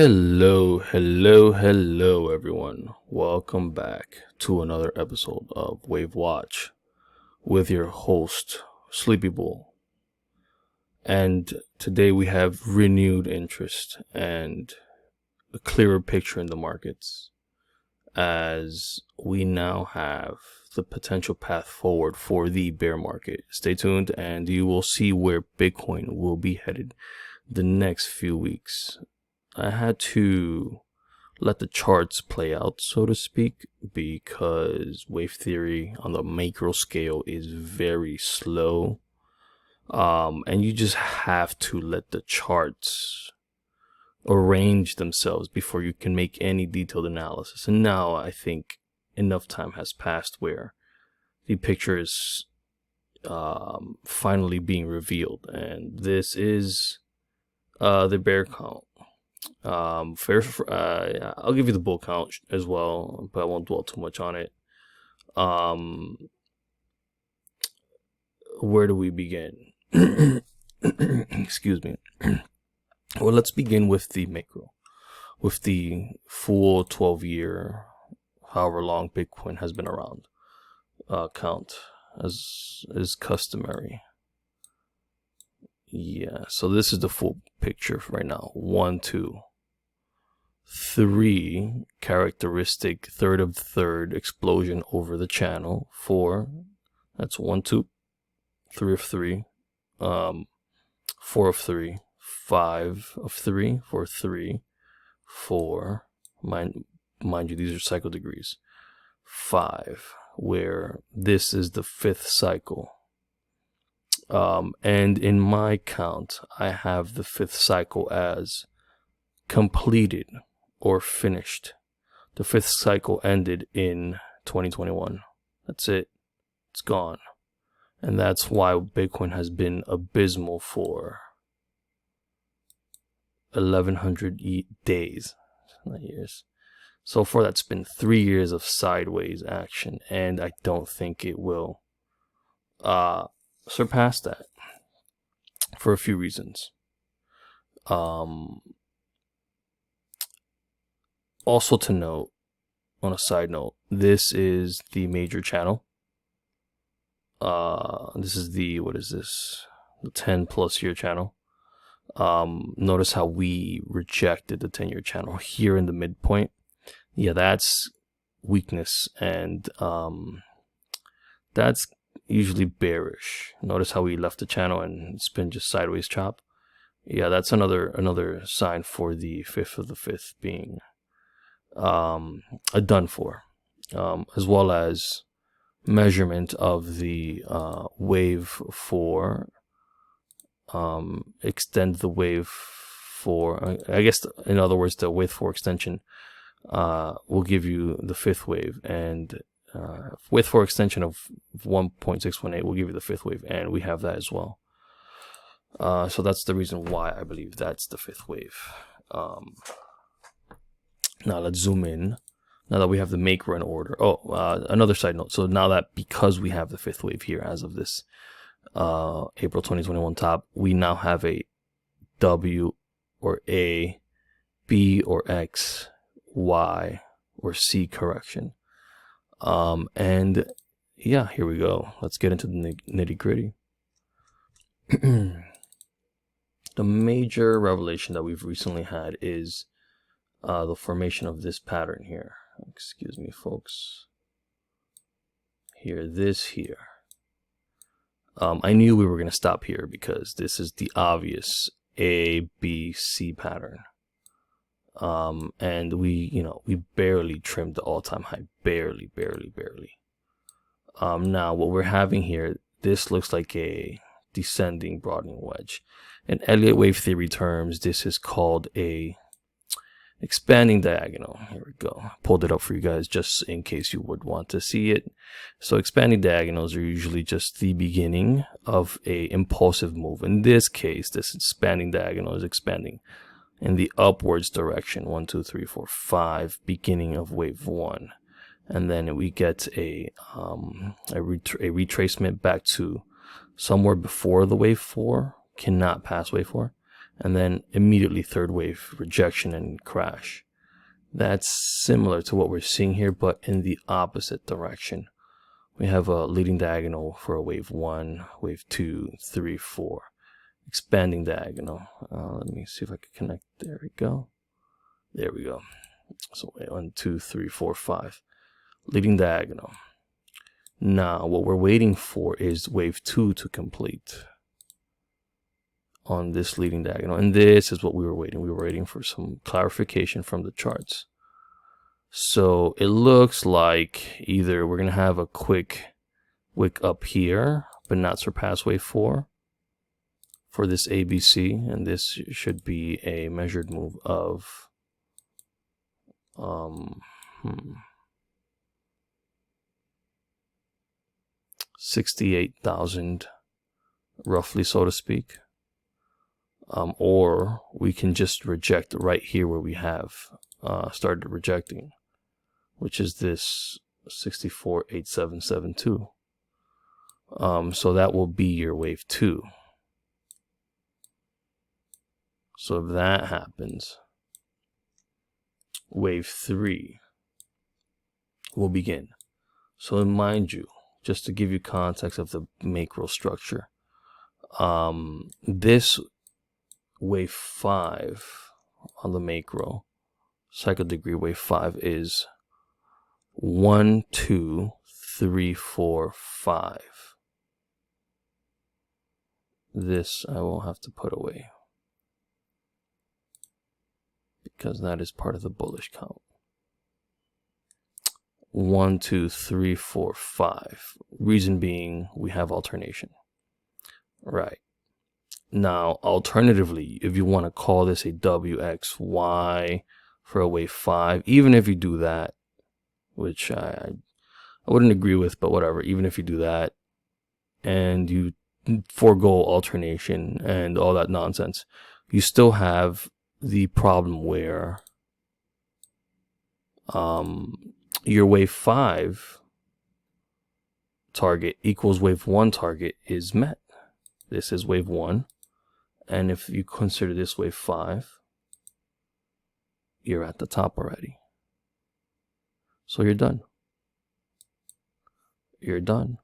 Hello, everyone. Welcome back to another episode of Wave Watch with your host, Sleepy Bull. And today we have renewed interest and a clearer picture in the markets as we now have the potential path forward for the bear market. Stay tuned and you will see where Bitcoin will be headed the next few weeks. I had to let the charts play out, so to speak, because wave theory on the macro scale is very slow. And you just have to let the charts arrange themselves before you can make any detailed analysis. And now I think enough time has passed where the picture is finally being revealed. And this is the bear count. I'll give you the bull count as well, but I won't dwell too much on it. Where do we begin? Excuse me. Well, let's begin with the macro, with the full 12-year, however long Bitcoin has been around, count as is customary. Yeah, so this is the full picture right now. 1, 2, 3 characteristic third of third explosion over the channel. 4, that's 1, 2, 3 of 3, 4 of 3, 5 of 3 for 3, 4. Mind you, these are cycle degrees. 5, where this is the 5th cycle. And in my count, I have the 5th cycle as completed or finished. The 5th cycle ended in 2021. That's it. It's gone. And that's why Bitcoin has been abysmal for 1,100 days, not years. So far, that's been 3 years of sideways action, and I don't think it will surpass that for a few reasons. Also to note, on a side note, this is the major channel. This is the, what is this? The 10 plus year channel. Notice how we rejected the 10-year channel here in the midpoint. Yeah, that's weakness, and that's usually bearish. Notice how we left the channel and it's been just sideways chop. Yeah, that's another sign for the 5th of the 5th being a done for, as well as measurement of the wave for extend the wave for, I guess, in other words, the wave for extension will give you the 5th wave, and wave for extension of 1.618 will give you the 5th wave, and we have that as well. So that's the reason why I believe that's the 5th wave. Now let's zoom in. Now that we have the macro in order. Another side note. So now that because we have the 5th wave here as of this April 2021 top, we now have a W or A, B or X, Y or C correction. And yeah, here we go. Let's get into the nitty gritty. The major revelation that we've recently had is the formation of this pattern here. Excuse me, folks. This here. I knew we were going to stop here because this is the obvious A, B, C pattern. And we barely trimmed the all-time high. Barely. Now what we're having here, this looks like a descending broadening wedge. In Elliott wave theory terms, this is called a expanding diagonal. Here we go. I pulled it up for you guys just in case you would want to see it. So expanding diagonals are usually just the beginning of a impulsive move. In this case, this expanding diagonal is expanding in the upwards direction. 1, 2, 3, 4, 5, beginning of wave 1. And then we get a retracement back to somewhere before the wave 4, cannot pass wave 4. and then immediately third wave rejection and crash. That's similar to what we're seeing here, but in the opposite direction. We have a leading diagonal for a wave 1, wave 2, 3, 4. Expanding diagonal. Let me see if I can connect. There we go. There we go. So 1, 2, 3, 4, 5. Leading diagonal. Now what we're waiting for is wave 2 to complete on this leading diagonal. And this is what we were waiting. We were waiting for some clarification from the charts. So it looks like either we're going to have a quick wick up here, but not surpass wave 4 for this ABC. And this should be a measured move of 68,000 roughly, so to speak. Or we can just reject right here where we have started rejecting, which is this 648772. So that will be your wave 2. So if that happens, wave 3 will begin. So mind you, just to give you context of the macro structure, this wave 5 on the macro cycle degree, wave 5 is 1, 2, 3, 4, 5. This I will have to put away because that is part of the bullish count. 1, 2, 3, 4, 5. Reason being, we have alternation. Right. Now, alternatively, if you want to call this a WXY for a wave 5, even if you do that, which I wouldn't agree with, but whatever, even if you do that, and you forego alternation and all that nonsense, you still have the problem where your wave 5 target equals wave 1 target is met. This is wave 1, and if you consider this wave 5, you're at the top already. So you're done. You're done.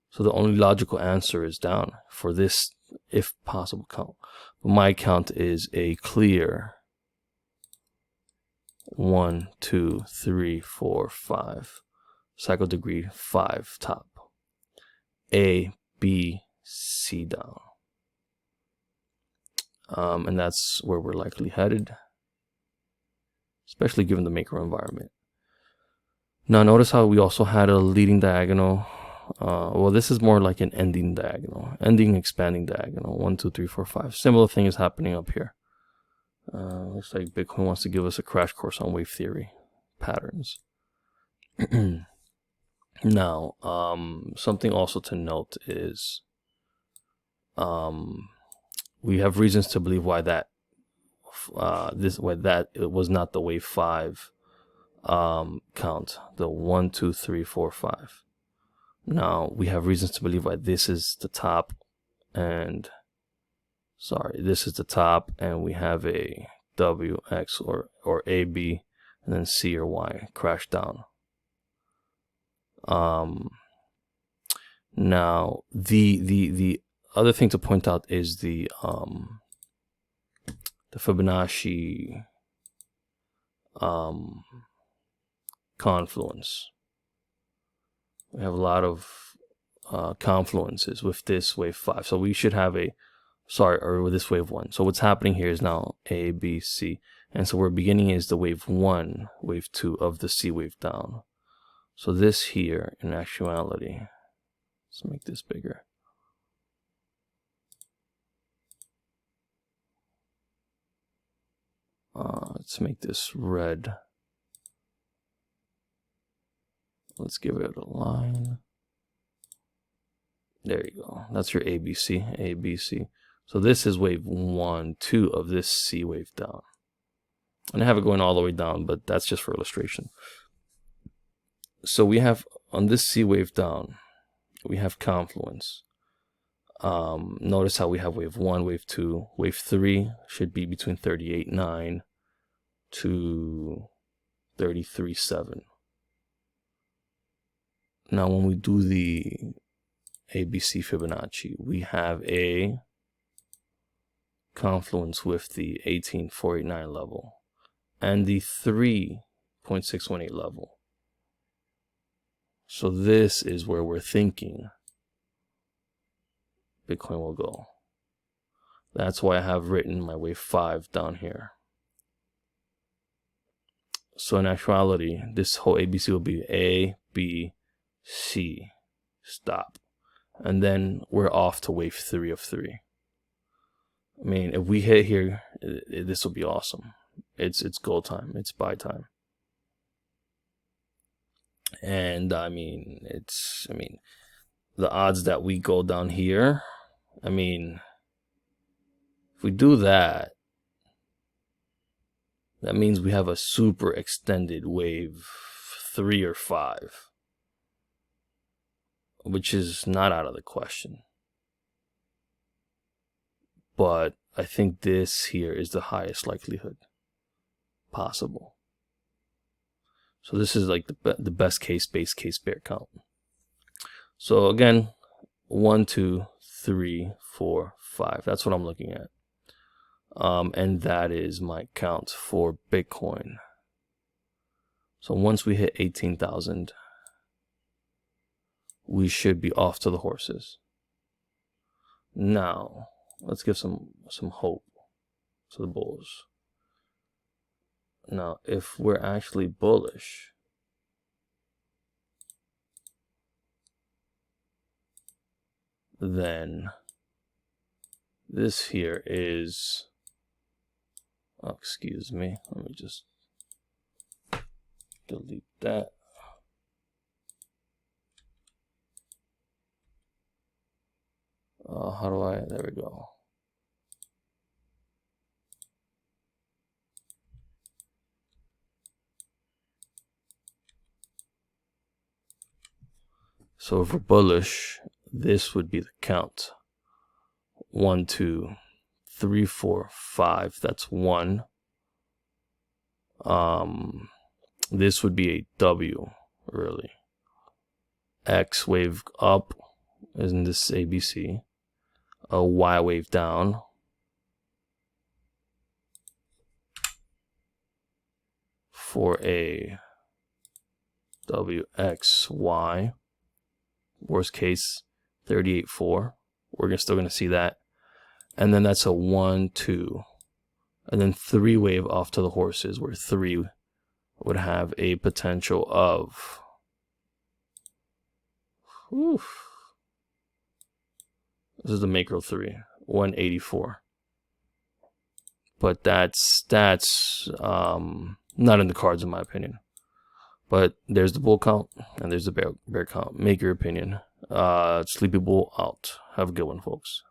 So the only logical answer is down for this, if possible, count. But my count is a clear 1, 2, 3, 4, 5. Cycle degree 5 top. A, B, C down. And that's where we're likely headed, especially given the macro environment. Now notice how we also had a leading diagonal. Well, this is more like an ending diagonal, ending expanding diagonal. 1, 2, 3, 4, 5. Similar thing is happening up here. Looks like Bitcoin wants to give us a crash course on wave theory patterns. Now, something also to note is we have reasons to believe why that it was not the wave 5 count, the 1, 2, 3, 4, 5. Now we have reasons to believe why this is the top, and this is the top, and we have a W, X, or A, B, and then C or Y crash down. Now the other thing to point out is the Fibonacci confluence. We have a lot of confluences with this wave 5, so we should have with this wave 1. So what's happening here is now A, B, C, and so we're beginning is the wave 1, wave 2 of the C wave down. So this here, in actuality, let's make this bigger. Let's make this red. Let's give it a line. There you go. That's your ABC, ABC. So this is wave 1, 2 of this C wave down. And I have it going all the way down, but that's just for illustration. So we have on this C wave down, we have confluence. Notice how we have wave 1, wave 2, wave 3 should be between 38.9 to 33.7. Now when we do the ABC Fibonacci, we have a confluence with the 18,489 level and the 3.618 level. So this is where we're thinking Bitcoin will go. That's why I have written my wave 5 down here. So in actuality, this whole ABC will be A, B, C, stop. And then we're off to wave 3 of 3. I mean, if we hit here, this will be awesome. It's go time. It's buy time. And I mean, the odds that we go down here, I mean, if we do that, that means we have a super extended wave 3 or 5, which is not out of the question. But I think this here is the highest likelihood possible. So this is like the best case, base case bear count. So again, 1, 2, 3, 4, 5. That's what I'm looking at. And that is my count for Bitcoin. So once we hit 18,000, we should be off to the horses. Now, let's give some hope to the bulls. Now, if we're actually bullish, then this here is, oh, excuse me, let me just delete that. How do I, there we go. So if we're bullish, this would be the count. 1, 2, 3, 4, 5. That's 1. This would be a W, really. X wave up, isn't this ABC? A Y wave down. For a WXY. Worst case, 38.4. We're still going to see that. And then that's a 1, 2. And then 3 wave off to the horses, where 3 would have a potential of, this is the macro 3, 184. But that's not in the cards in my opinion. But there's the bull count and there's the bear count. Make your opinion. Sleepy Bull out. Have a good one, folks.